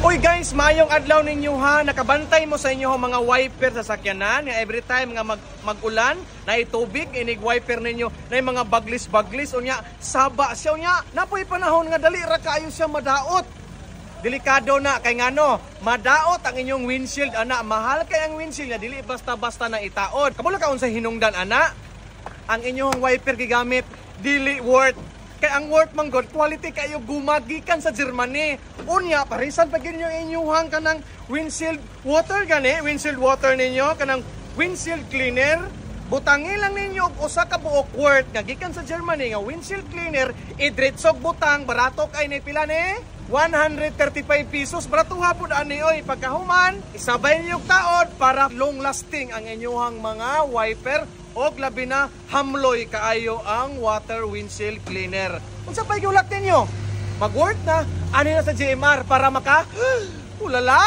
Uy guys, mayong adlaw ninyo ha. Nakabantay mo sa inyo mga wiper sa sakyanan. Every time nga mag-ulan, na itubig, inig wiper ninyo, na mga baglis-baglis. O niya, saba siya. O niya, napoy panahon nga dali ra kayo siya madaot. Delikado na, kay nga no, madaot ang inyong windshield, ana. Mahal kay ang windshield niya, dili basta-basta na itaod. Kabalo ka unsa hinungdan, ana. Ang inyong wiper gigamit, dili worth. Kay ang worth man god quality kayo gumagikan sa Germany. Unya parisan pag inyo inyuhang kanang windshield water gani, windshield water ninyo kanang windshield cleaner. Butangi lang ninyo og usa ka buok worth nga gikan sa Germany nga windshield cleaner, idretsog butang barato kay ni pila ni 135 pesos. Barato hapon ani oy, pagkahuman isabay niyo taod para long lasting ang inyuhang mga wiper. Og labi na hamloy kaayo ang water windshield cleaner. Unsa pay giulat ninyo? Mag-work na ani na sa GMR para maka ulala.